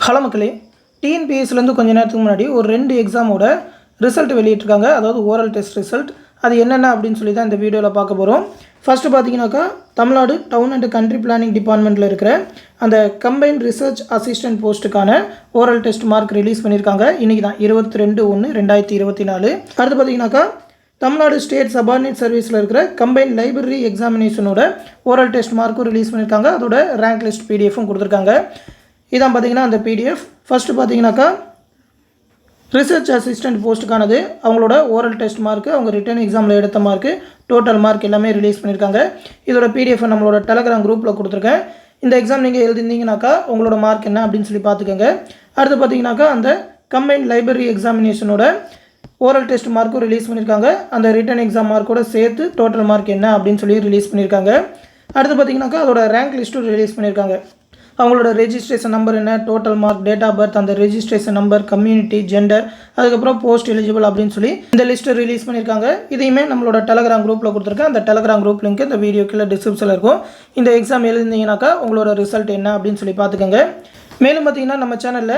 Hello மக்களே, டிஎன்பிஎஸ்சிலேருந்து கொஞ்ச நேரத்துக்கு முன்னாடி ஒரு 2 எக்ஸாமோட ரிசல்ட் வெளியிட்டிருக்காங்க. அதாவது ஓரல் டெஸ்ட் ரிசல்ட். அது என்னென்ன அப்படின்னு சொல்லி தான் இந்த வீடியோவில் பார்க்க போகிறோம். ஃபஸ்ட்டு பார்த்தீங்கன்னாக்கா, Tamil Nadu town and country planning டிபார்ட்மெண்ட்டில் இருக்கிற அந்த கம்பைன் ரிசர்ச் அசிஸ்டன்ட் போஸ்ட்டுக்கான ஓரல் டெஸ்ட் மார்க் ரிலீஸ் பண்ணியிருக்காங்க. இன்றைக்கி தான் 22/1/2024. அடுத்து பார்த்தீங்கன்னாக்கா, தமிழ்நாடு ஸ்டேட் சபார்டினேட் சர்வீஸில் இருக்கிற கம்பைன் லைப்ரரி எக்ஸாமினேஷனோட ஓரல் டெஸ்ட் மார்க்கும் ரிலீஸ் பண்ணியிருக்காங்க. அதோட ரேங்க் லிஸ்ட் பிடிஎஃப்பும் கொடுத்துருக்காங்க. இதான் பார்த்தீங்கன்னா அந்த பிடிஎஃப். ஃபஸ்ட்டு பார்த்தீங்கன்னாக்கா, ரிசர்ச் அசிஸ்டன்ட் போஸ்ட்டுக்கானது அவங்களோட ஓரல் டெஸ்ட் மார்க்கு, அவங்க ரிட்டன் எக்ஸாமில் எடுத்த மார்க்கு, டோட்டல் மார்க் எல்லாமே ரிலீஸ் பண்ணியிருக்காங்க. இதோட பிடிஎஃப் நம்மளோட டெலகிராம் குரூப்பில் கொடுத்துருக்கேன். இந்த எக்ஸாம் நீங்கள் எழுதிருந்தீங்கனாக்கா உங்களோட மார்க் என்ன அப்படின்னு சொல்லி பார்த்துக்கோங்க. அடுத்து பார்த்தீங்கன்னாக்கா, அந்த கம்பைன் லைப்ரரி எக்ஸாமினேஷனோட ஓரல் டெஸ்ட் மார்க்கும் ரிலீஸ் பண்ணியிருக்காங்க. அந்த ரிட்டன் எக்ஸாம் மார்க்கோட சேர்த்து டோட்டல் மார்க் என்ன அப்படின்னு சொல்லி ரிலீஸ் பண்ணியிருக்காங்க. அடுத்து பார்த்தீங்கன்னாக்கா, அதோட ரேங்க் லிஸ்ட்டும் ரிலீஸ் பண்ணியிருக்காங்க. அவங்களோட ரெஜிஸ்ட்ரேஷன் நம்பர் என்ன, total mark, date of birth, அந்த ரெஜிஸ்ட்ரேஷன் நம்பர், கம்யூனிட்டி, ஜெண்டர், அதுக்கப்புறம் போஸ்ட் எலிஜிபிள் அப்படின்னு சொல்லி இந்த லிஸ்ட்டை ரிலீஸ் பண்ணியிருக்காங்க. இதையுமே நம்மளோட டெலகிராம் குரூப்பில் கொடுத்துருக்கேன். அந்த டெலகிராம் குரூப் லிங்க் இந்த வீடியோ கீழே டிஸ்கிரிப்ஷனில் இருக்கும். இந்த எக்ஸாம் எழுதினீங்கன்னாக்கா உங்களோட ரிசல்ட் என்ன அப்படின்னு சொல்லி பார்த்துக்கோங்க. மேலும் பார்த்தீங்கன்னா, நம்ம சேனலில்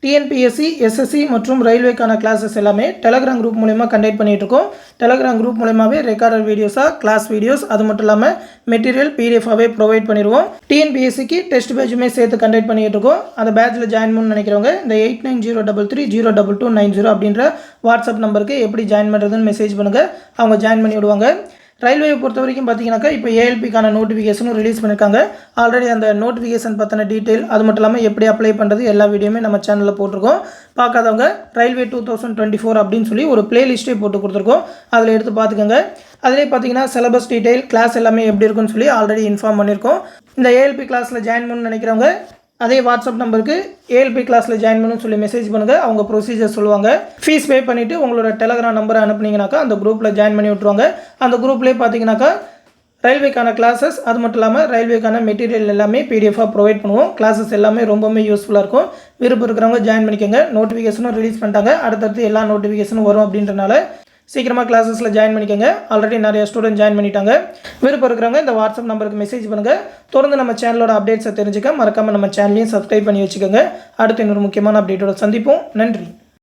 டிஎன்பிஎஸ்சி, எஸ்எஸ்சி மற்றும் ரயில்வேக்கான கிளாஸஸ் எல்லாமே டெலகிராம் குரூப் மூலமா கண்டக்ட் பண்ணிகிட்ருக்கோம். டெலகிராம் குரூப் மூலமாகவே ரெக்கார்டட் வீடியோஸாக கிளாஸ் வீடியோஸ், அது மட்டும் இல்லாமல் மெட்டீரியல் பிடிஎஃபாகவே ப்ரொவைட் பண்ணிடுவோம். டிஎன்பிஎஸ்சிக்கு டெஸ்ட் பேட்சுமே சேர்த்து கண்டக்ட் பண்ணிகிட்டு இருக்கோம். அந்த பேட்சில் ஜாயின் பண்ணணும்னு நினைக்கிறவங்க இந்த 8903302290 அப்படின்ற வாட்ஸ்அப் நம்பருக்கு எப்படி ஜாயின் பண்ணுறதுன்னு மெசேஜ் பண்ணுங்கள். அவங்க ஜாயின் பண்ணி விடுவாங்க. ரயில்வேயை பொறுத்த வரைக்கும் பார்த்தீங்கன்னாக்கா, இப்போ ஏஎல்பிக்கான நோட்டிஃபிகேஷனும் ரிலீஸ் பண்ணியிருக்காங்க. ஆல்ரெடி அந்த நோட்டிஃபிகேஷன் பற்றின டீட்டெயில், அது மட்டும் இல்லாமல் எப்படி அப்ளை பண்ணுறது எல்லா வீடியோமே நம்ம சேனலில் போட்டிருக்கோம். பார்க்காதவங்க ரயில்வே 2024 அப்படின்னு சொல்லி ஒரு பிளேலிஸ்ட்டே போட்டு கொடுத்துருக்கோம். அதில் எடுத்து பார்த்துக்கோங்க. அதிலே பார்த்தீங்கன்னா சிலபஸ் டீட்டெயில், கிளாஸ் எல்லாமே எப்படி இருக்குன்னு சொல்லி ஆல்ரெடி இன்ஃபார்ம் பண்ணியிருக்கோம். இந்த ஏஎல்பி கிளாஸில் ஜாயின் பண்ணணும்னு நினைக்கிறவங்க அதே வாட்ஸ்அப் நம்பருக்கு ஏஎல்பி கிளாஸில் ஜாயின் பண்ணணும்னு சொல்லி மெசேஜ் பண்ணுங்கள். அவங்க ப்ரொசீஜர் சொல்லுவாங்க. ஃபீஸ் பே பண்ணிவிட்டு உங்களோட டெலகிராம் நம்பரை அனுப்புனீங்கனாக்கா அந்த குரூப்பில் ஜாயின் பண்ணி விட்ருவாங்க. அந்த குரூப்லேயே பார்த்தீங்கன்னாக்கா ரயில்வேக்கான கிளாஸஸ், அது மட்டும் இல்லாமல் ரயில்வேக்கான மெட்டீரியல் எல்லாமே பிடிஎஃபாக ப்ரொவைட் பண்ணுவோம். கிளாஸஸ் எல்லாமே ரொம்பவே யூஸ்ஃபுல்லாக இருக்கும். விருப்பம் இருக்கிறவங்க ஜாயின் பண்ணிக்கோங்க. நோட்டிஃபிகேஷனும் ரிலீஸ் பண்ணிட்டாங்க. அடுத்தடுத்து எல்லா நோட்டிஃபிகேஷனும் வரும் அப்படின்றனால சீக்கிரமாக கிளாஸஸில் ஜாயின் பண்ணிக்கோங்க. ஆல்ரெடி நிறைய ஸ்டூடெண்ட் ஜாயின் பண்ணிட்டாங்க. விருப்பம் இருக்கிறவங்க இந்த வாட்ஸ்அப் நம்பருக்கு மெசேஜ் பண்ணுங்கள். தொடர்ந்து நம்ம சேனலோட அப்டேட்ஸை தெரிஞ்சுக்க மறக்காமல் நம்ம சேனலையும் சப்ஸ்கிரைப் பண்ணி வச்சுக்கோங்க. அடுத்து இன்னொரு முக்கியமான அப்டேட்டோட சந்திப்போம். நன்றி.